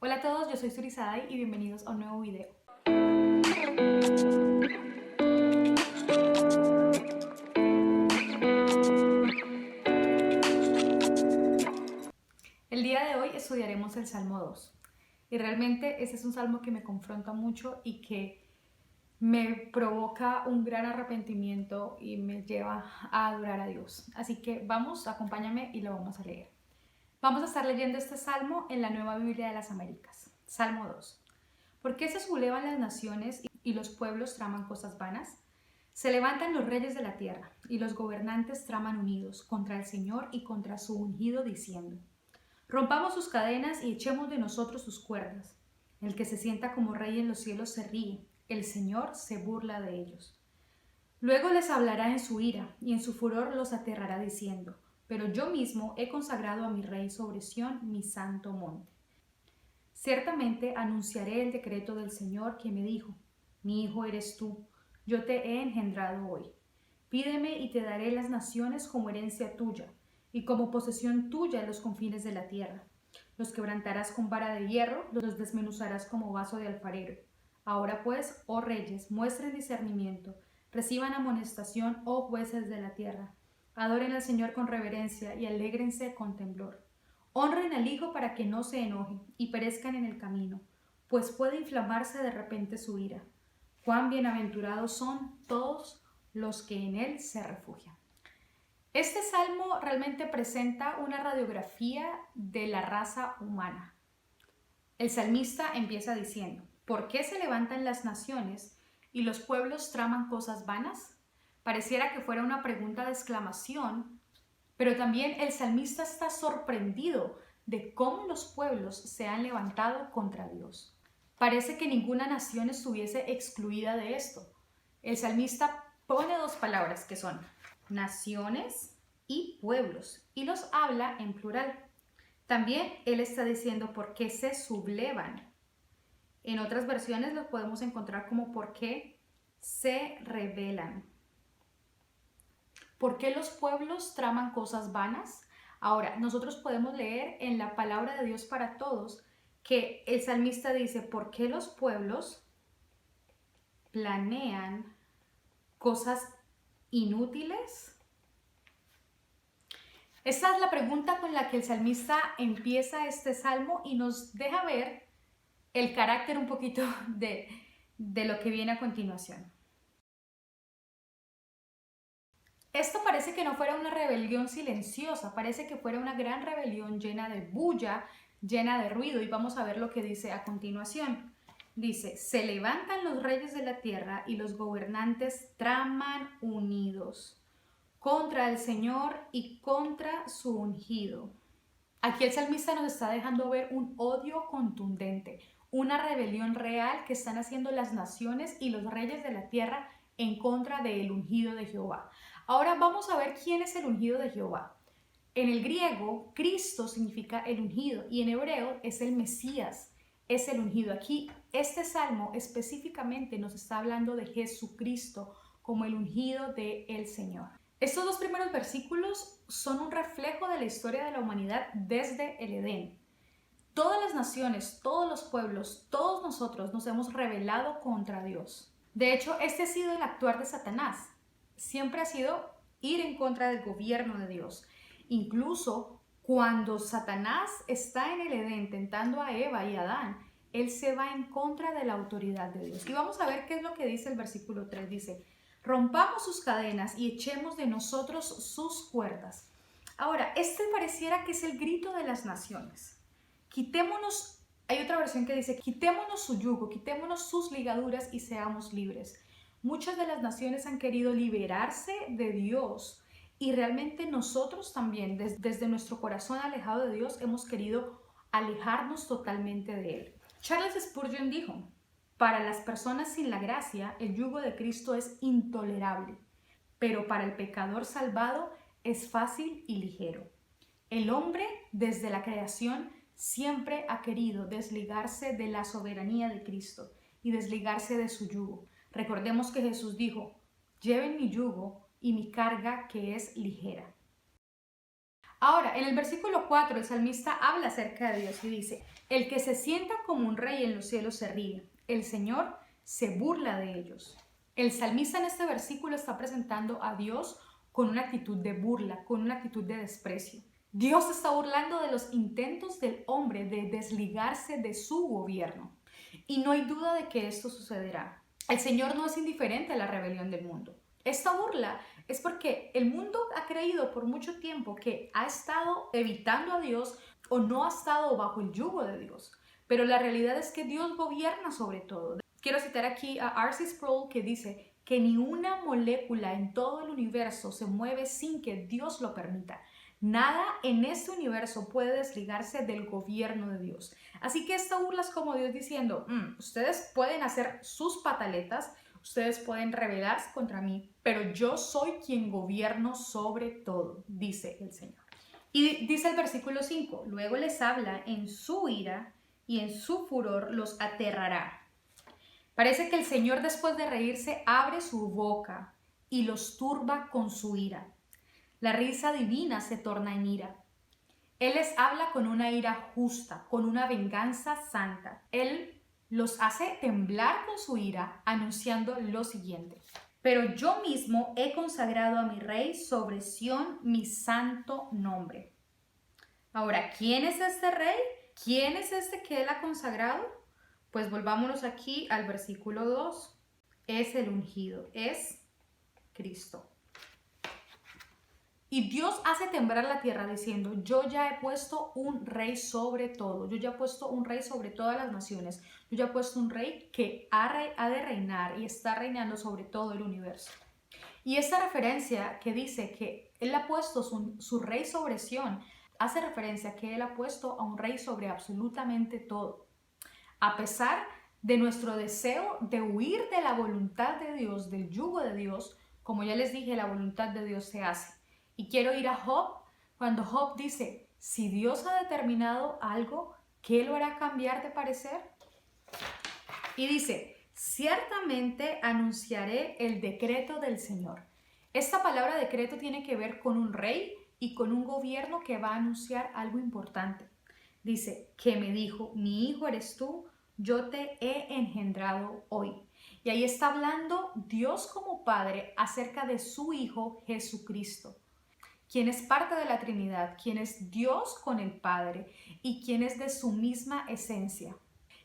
Hola a todos, yo soy Surisaday y bienvenidos a un nuevo video. El día de hoy estudiaremos el Salmo 2 y realmente este es un salmo que me confronta mucho y que me provoca un gran arrepentimiento y me lleva a adorar a Dios. Así que vamos, acompáñame y lo vamos a leer. Vamos a estar leyendo este salmo en la Nueva Biblia de las Américas. Salmo 2. ¿Por qué se sublevan las naciones y los pueblos traman cosas vanas? Se levantan los reyes de la tierra y los gobernantes traman unidos contra el Señor y contra su ungido, diciendo: rompamos sus cadenas y echemos de nosotros sus cuerdas. El que se sienta como rey en los cielos se ríe, el Señor se burla de ellos. Luego les hablará en su ira y en su furor los aterrará diciendo: pero yo mismo he consagrado a mi rey sobre Sión, mi santo monte. Ciertamente anunciaré el decreto del Señor que me dijo: mi hijo eres tú, yo te he engendrado hoy. Pídeme y te daré las naciones como herencia tuya, y como posesión tuya los confines de la tierra. Los quebrantarás con vara de hierro, los desmenuzarás como vaso de alfarero. Ahora pues, oh reyes, muestren discernimiento, reciban amonestación, oh jueces de la tierra. Adoren al Señor con reverencia y alégrense con temblor. Honren al Hijo para que no se enoje y perezcan en el camino, pues puede inflamarse de repente su ira. Cuán bienaventurados son todos los que en él se refugian. Este salmo realmente presenta una radiografía de la raza humana. El salmista empieza diciendo: ¿por qué se levantan las naciones y los pueblos traman cosas vanas? Pareciera que fuera una pregunta de exclamación, pero también el salmista está sorprendido de cómo los pueblos se han levantado contra Dios. Parece que ninguna nación estuviese excluida de esto. El salmista pone dos palabras que son naciones y pueblos y los habla en plural. También él está diciendo por qué se sublevan. En otras versiones los podemos encontrar como por qué se rebelan. ¿Por qué los pueblos traman cosas vanas? Ahora, nosotros podemos leer en la palabra de Dios para todos que el salmista dice: ¿por qué los pueblos planean cosas inútiles? Esta es la pregunta con la que el salmista empieza este salmo y nos deja ver el carácter un poquito de lo que viene a continuación. Esto parece que no fuera una rebelión silenciosa, parece que fuera una gran rebelión llena de bulla, llena de ruido, y vamos a ver lo que dice a continuación. Dice: se levantan los reyes de la tierra y los gobernantes traman unidos contra el Señor y contra su ungido. Aquí el salmista nos está dejando ver un odio contundente, una rebelión real que están haciendo las naciones y los reyes de la tierra en contra del ungido de Jehová. Ahora vamos a ver quién es el ungido de Jehová. En el griego, Cristo significa el ungido y en hebreo es el Mesías, es el ungido. Aquí este salmo específicamente nos está hablando de Jesucristo como el ungido del Señor. Estos dos primeros versículos son un reflejo de la historia de la humanidad desde el Edén. Todas las naciones, todos los pueblos, todos nosotros nos hemos rebelado contra Dios. De hecho, este ha sido el actuar de Satanás. Siempre ha sido ir en contra del gobierno de Dios. Incluso cuando Satanás está en el Edén tentando a Eva y a Adán, él se va en contra de la autoridad de Dios. Y vamos a ver qué es lo que dice el versículo 3. Dice: rompamos sus cadenas y echemos de nosotros sus cuerdas. Ahora, este pareciera que es el grito de las naciones. Quitémonos, hay otra versión que dice: quitémonos su yugo, quitémonos sus ligaduras y seamos libres. Muchas de las naciones han querido liberarse de Dios y realmente nosotros también, desde nuestro corazón alejado de Dios, hemos querido alejarnos totalmente de Él. Charles Spurgeon dijo: para las personas sin la gracia, el yugo de Cristo es intolerable, pero para el pecador salvado es fácil y ligero. El hombre, desde la creación, siempre ha querido desligarse de la soberanía de Cristo y desligarse de su yugo. Recordemos que Jesús dijo: lleven mi yugo y mi carga, que es ligera. Ahora, en el versículo 4, el salmista habla acerca de Dios y dice: el que se sienta como un rey en los cielos se ríe, el Señor se burla de ellos. El salmista en este versículo está presentando a Dios con una actitud de burla, con una actitud de desprecio. Dios se está burlando de los intentos del hombre de desligarse de su gobierno. Y no hay duda de que esto sucederá. El Señor no es indiferente a la rebelión del mundo. Esta burla es porque el mundo ha creído por mucho tiempo que ha estado evitando a Dios o no ha estado bajo el yugo de Dios. Pero la realidad es que Dios gobierna sobre todo. Quiero citar aquí a R.C. Sproul, que dice que ni una molécula en todo el universo se mueve sin que Dios lo permita. Nada en este universo puede desligarse del gobierno de Dios. Así que esta burla es como Dios diciendo: ustedes pueden hacer sus pataletas, ustedes pueden rebelarse contra mí, pero yo soy quien gobierno sobre todo, dice el Señor. Y dice el versículo 5, luego les habla en su ira y en su furor los aterrará. Parece que el Señor, después de reírse, abre su boca y los turba con su ira. La risa divina se torna en ira. Él les habla con una ira justa, con una venganza santa. Él los hace temblar con su ira, anunciando lo siguiente: pero yo mismo he consagrado a mi rey sobre Sión mi santo nombre. Ahora, ¿quién es este rey? ¿Quién es este que él ha consagrado? Pues volvámonos aquí al versículo 2. Es el ungido, es Cristo. Y Dios hace temblar la tierra diciendo: yo ya he puesto un rey sobre todo, yo ya he puesto un rey sobre todas las naciones, yo ya he puesto un rey que ha de reinar y está reinando sobre todo el universo. Y esta referencia que dice que Él ha puesto su rey sobre Sión, hace referencia a que Él ha puesto a un rey sobre absolutamente todo. A pesar de nuestro deseo de huir de la voluntad de Dios, del yugo de Dios, como ya les dije, la voluntad de Dios se hace. Y quiero ir a Job, cuando Job dice: si Dios ha determinado algo, ¿qué lo hará cambiar de parecer? Y dice: ciertamente anunciaré el decreto del Señor. Esta palabra decreto tiene que ver con un rey y con un gobierno que va a anunciar algo importante. Dice que me dijo: mi hijo eres tú, yo te he engendrado hoy. Y ahí está hablando Dios como Padre acerca de su Hijo Jesucristo, quien es parte de la Trinidad, quien es Dios con el Padre y quien es de su misma esencia.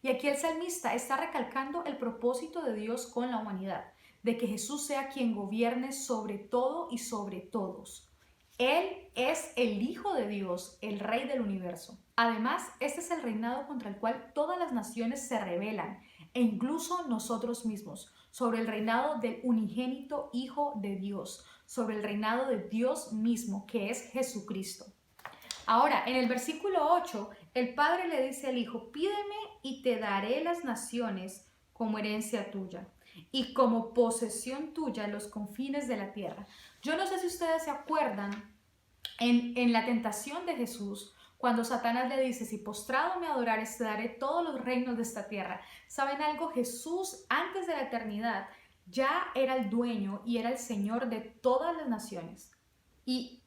Y aquí el salmista está recalcando el propósito de Dios con la humanidad, de que Jesús sea quien gobierne sobre todo y sobre todos. Él es el Hijo de Dios, el Rey del universo. Además, este es el reinado contra el cual todas las naciones se rebelan, e incluso nosotros mismos, sobre el reinado del unigénito Hijo de Dios, sobre el reinado de Dios mismo, que es Jesucristo. Ahora, en el versículo 8, el Padre le dice al Hijo: pídeme y te daré las naciones como herencia tuya y como posesión tuya los confines de la tierra. Yo no sé si ustedes se acuerdan en la tentación de Jesús, cuando Satanás le dice: si postrado me adorares, te daré todos los reinos de esta tierra. ¿Saben algo? Jesús, antes de la eternidad, ya era el dueño y era el Señor de todas las naciones. ¿Y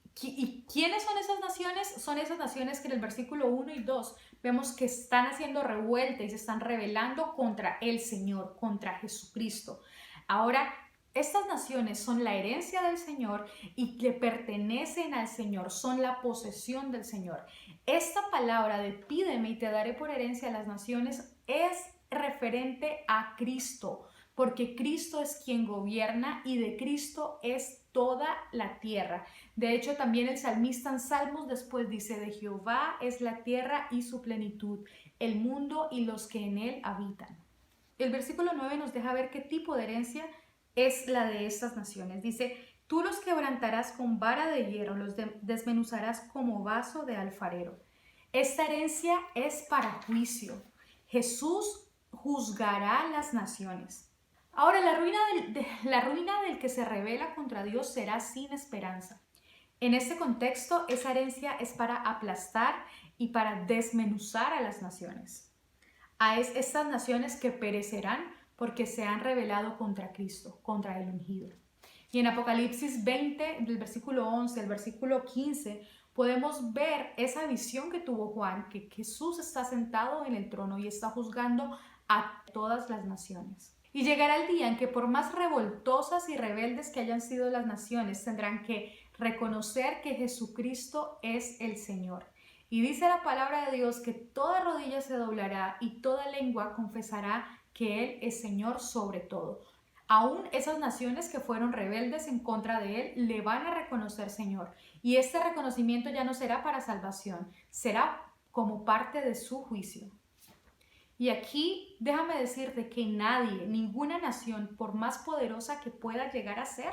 quiénes son esas naciones? Son esas naciones que en el versículo 1 y 2 vemos que están haciendo revuelta y se están rebelando contra el Señor, contra Jesucristo. Ahora, estas naciones son la herencia del Señor y que pertenecen al Señor, son la posesión del Señor. Esta palabra de pídeme y te daré por herencia a las naciones es referente a Cristo, porque Cristo es quien gobierna y de Cristo es toda la tierra. De hecho, también el salmista en Salmos después dice: de Jehová es la tierra y su plenitud, el mundo y los que en él habitan. El versículo 9 nos deja ver qué tipo de herencia es la de estas naciones. Dice: tú los quebrantarás con vara de hierro, los desmenuzarás como vaso de alfarero. Esta herencia es para juicio. Jesús juzgará las naciones. Ahora, la ruina del que se rebela contra Dios será sin esperanza. En este contexto, esa herencia es para aplastar y para desmenuzar a las naciones. A estas naciones que perecerán porque se han rebelado contra Cristo, contra el ungido. Y en Apocalipsis 20, del versículo 11 al versículo 15, podemos ver esa visión que tuvo Juan, que Jesús está sentado en el trono y está juzgando a todas las naciones. Y llegará el día en que por más revoltosas y rebeldes que hayan sido las naciones, tendrán que reconocer que Jesucristo es el Señor. Y dice la palabra de Dios que toda rodilla se doblará y toda lengua confesará que Él es Señor sobre todo. Aún esas naciones que fueron rebeldes en contra de Él le van a reconocer Señor. Y este reconocimiento ya no será para salvación, será como parte de su juicio. Y aquí déjame decirte que nadie, ninguna nación, por más poderosa que pueda llegar a ser,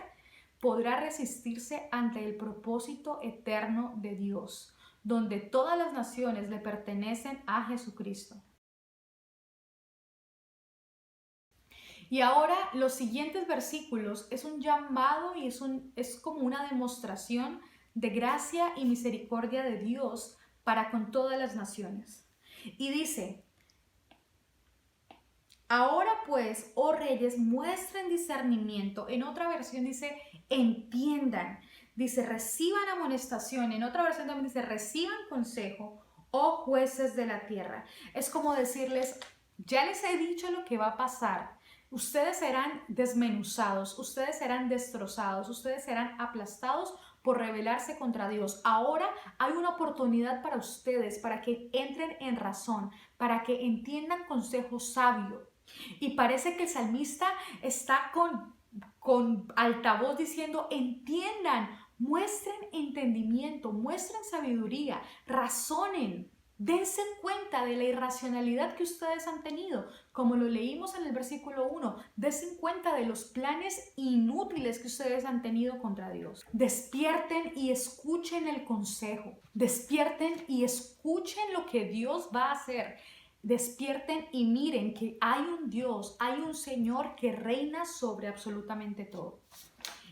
podrá resistirse ante el propósito eterno de Dios, donde todas las naciones le pertenecen a Jesucristo. Y ahora los siguientes versículos es un llamado y es como una demostración de gracia y misericordia de Dios para con todas las naciones. Y dice: ahora pues, oh reyes, muestren discernimiento. En otra versión dice, entiendan. Dice, reciban amonestación. En otra versión también dice, reciban consejo, oh jueces de la tierra. Es como decirles, ya les he dicho lo que va a pasar. Ustedes serán desmenuzados, ustedes serán destrozados, ustedes serán aplastados por rebelarse contra Dios. Ahora hay una oportunidad para ustedes, para que entren en razón, para que entiendan consejo sabio. Y parece que el salmista está con altavoz diciendo, entiendan, muestren entendimiento, muestren sabiduría, razonen. Dense cuenta de la irracionalidad que ustedes han tenido, como lo leímos en el versículo 1. Dense cuenta de los planes inútiles que ustedes han tenido contra Dios. Despierten y escuchen el consejo. Despierten y escuchen lo que Dios va a hacer. Despierten y miren que hay un Dios, hay un Señor que reina sobre absolutamente todo.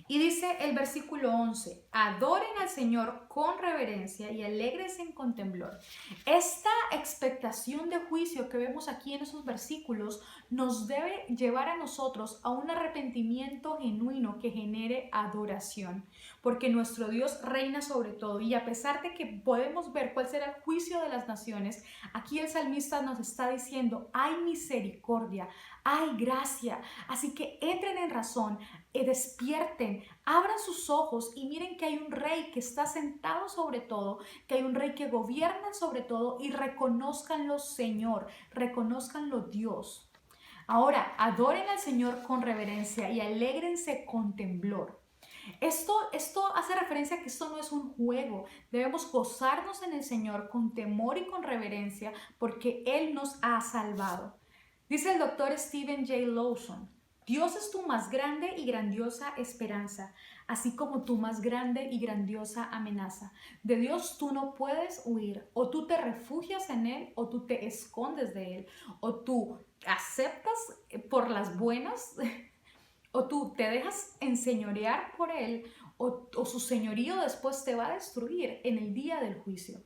Y dice el versículo 11, adoren al Señor con reverencia y alégrense con temblor. Esta expectación de juicio que vemos aquí en esos versículos nos debe llevar a nosotros a un arrepentimiento genuino que genere adoración, porque nuestro Dios reina sobre todo. Y a pesar de que podemos ver cuál será el juicio de las naciones, aquí el salmista nos está diciendo, hay misericordia, hay gracia, así que entren en razón, despierten, abran sus ojos y miren que hay un rey que está sentado sobre todo, que hay un rey que gobierna sobre todo, y reconózcanlo Señor, reconózcanlo Dios. Ahora, adoren al Señor con reverencia y alégrense con temblor. Esto hace referencia a que esto no es un juego. Debemos gozarnos en el Señor con temor y con reverencia porque Él nos ha salvado. Dice el doctor Stephen J. Lawson, Dios es tu más grande y grandiosa esperanza, así como tu más grande y grandiosa amenaza. De Dios tú no puedes huir, o tú te refugias en Él, o tú te escondes de Él, o tú aceptas por las buenas, o tú te dejas enseñorear por Él, o su señorío después te va a destruir en el día del juicio.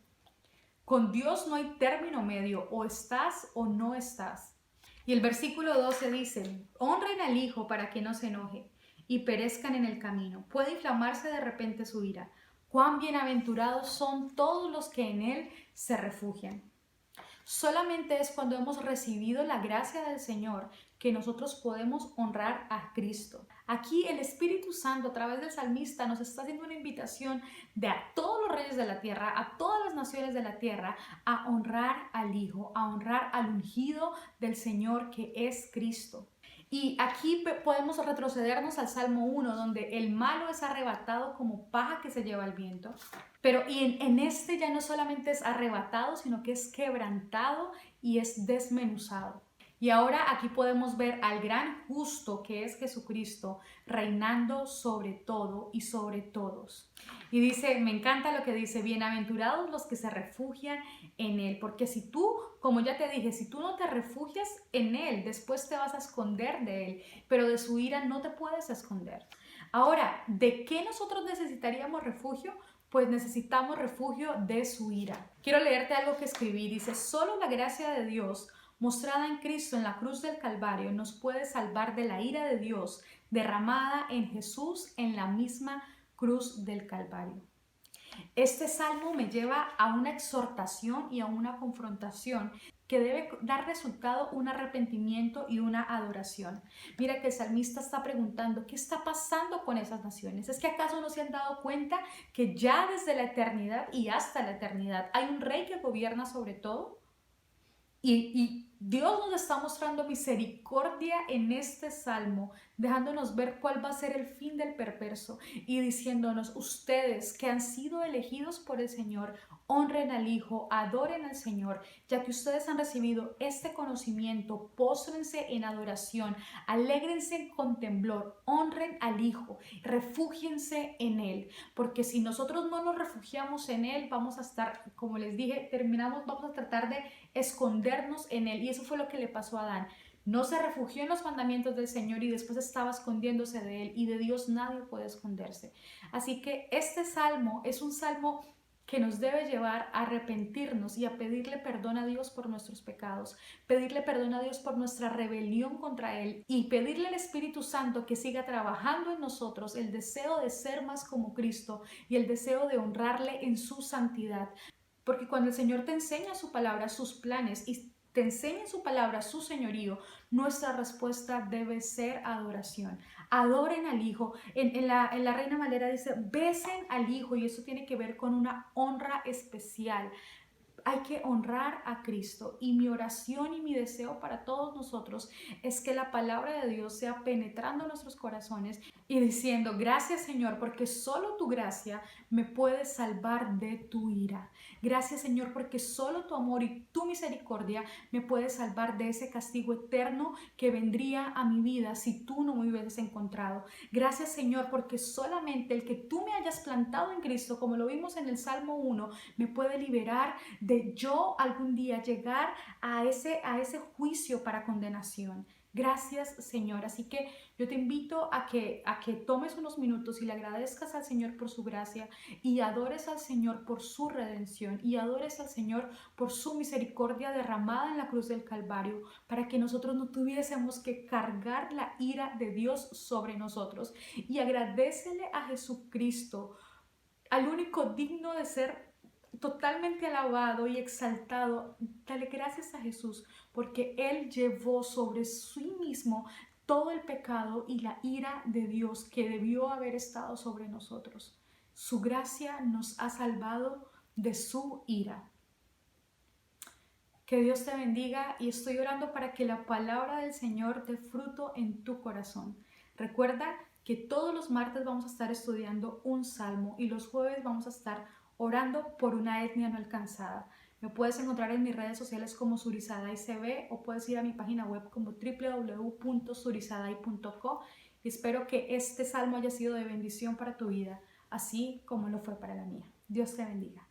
Con Dios no hay término medio, o estás o no estás. Y el versículo 12 dice, honren al Hijo para que no se enoje y perezcan en el camino. Puede inflamarse de repente su ira. Cuán bienaventurados son todos los que en Él se refugian. Solamente es cuando hemos recibido la gracia del Señor que nosotros podemos honrar a Cristo. Aquí el Espíritu Santo a través del salmista nos está haciendo una invitación de a todos los reyes de la tierra, a todas las naciones de la tierra, a honrar al Hijo, a honrar al ungido del Señor que es Cristo. Y aquí podemos retrocedernos al Salmo 1, donde el malo es arrebatado como paja que se lleva el viento. Pero en este ya no solamente es arrebatado, sino que es quebrantado y es desmenuzado. Y ahora aquí podemos ver al gran justo que es Jesucristo reinando sobre todo y sobre todos. Y dice, me encanta lo que dice, bienaventurados los que se refugian en Él, porque si tú, como ya te dije, si tú no te refugias en Él, después te vas a esconder de Él, pero de su ira no te puedes esconder. Ahora, ¿de qué nosotros necesitaríamos refugio? Pues necesitamos refugio de su ira. Quiero leerte algo que escribí, dice, solo la gracia de Dios mostrada en Cristo en la cruz del Calvario nos puede salvar de la ira de Dios derramada en Jesús en la misma cruz del Calvario. Este salmo me lleva a una exhortación y a una confrontación que debe dar resultado un arrepentimiento y una adoración. Mira que el salmista está preguntando, ¿qué está pasando con esas naciones? ¿Es que acaso no se han dado cuenta que ya desde la eternidad y hasta la eternidad hay un rey que gobierna sobre todo? Y Dios nos está mostrando misericordia en este salmo, dejándonos ver cuál va a ser el fin del perverso y diciéndonos, ustedes que han sido elegidos por el Señor, honren al Hijo, adoren al Señor, ya que ustedes han recibido este conocimiento, póstrense en adoración, alégrense con temblor, honren al Hijo, refúgiense en Él, porque si nosotros no nos refugiamos en Él, vamos a estar, como les dije, vamos a tratar de escondernos en Él. Y eso fue lo que le pasó a Adán. No se refugió en los mandamientos del Señor y después estaba escondiéndose de Él. Y de Dios nadie puede esconderse. Así que este salmo es un salmo que nos debe llevar a arrepentirnos y a pedirle perdón a Dios por nuestros pecados, pedirle perdón a Dios por nuestra rebelión contra Él y pedirle al Espíritu Santo que siga trabajando en nosotros el deseo de ser más como Cristo y el deseo de honrarle en su santidad. Porque cuando el Señor te enseña su palabra, sus planes y te enseña en su palabra su señorío, nuestra respuesta debe ser adoración. Adoren al Hijo. En la Reina Valera dice, besen al Hijo, y eso tiene que ver con una honra especial. Hay que honrar a Cristo, y mi oración y mi deseo para todos nosotros es que la palabra de Dios sea penetrando nuestros corazones y diciendo, gracias Señor, porque solo tu gracia me puede salvar de tu ira. Gracias Señor, porque solo tu amor y tu misericordia me puede salvar de ese castigo eterno que vendría a mi vida si tú no me hubieses encontrado. Gracias Señor, porque solamente el que tú me hayas plantado en Cristo, como lo vimos en el Salmo 1, me puede liberar de yo algún día llegar a ese juicio para condenación. Gracias, Señor. Así que yo te invito a que tomes unos minutos y le agradezcas al Señor por su gracia y adores al Señor por su redención y adores al Señor por su misericordia derramada en la cruz del Calvario para que nosotros no tuviésemos que cargar la ira de Dios sobre nosotros. Y agradécele a Jesucristo, al único digno de ser totalmente alabado y exaltado. Dale gracias a Jesús porque Él llevó sobre sí mismo todo el pecado y la ira de Dios que debió haber estado sobre nosotros. Su gracia nos ha salvado de su ira. Que Dios te bendiga, y estoy orando para que la palabra del Señor dé fruto en tu corazón. Recuerda que todos los martes vamos a estar estudiando un salmo y los jueves vamos a estar orando por una etnia no alcanzada. Me puedes encontrar en mis redes sociales como Surizadai CB, o puedes ir a mi página web como www.surizadai.co, y espero que este salmo haya sido de bendición para tu vida, así como lo fue para la mía. Dios te bendiga.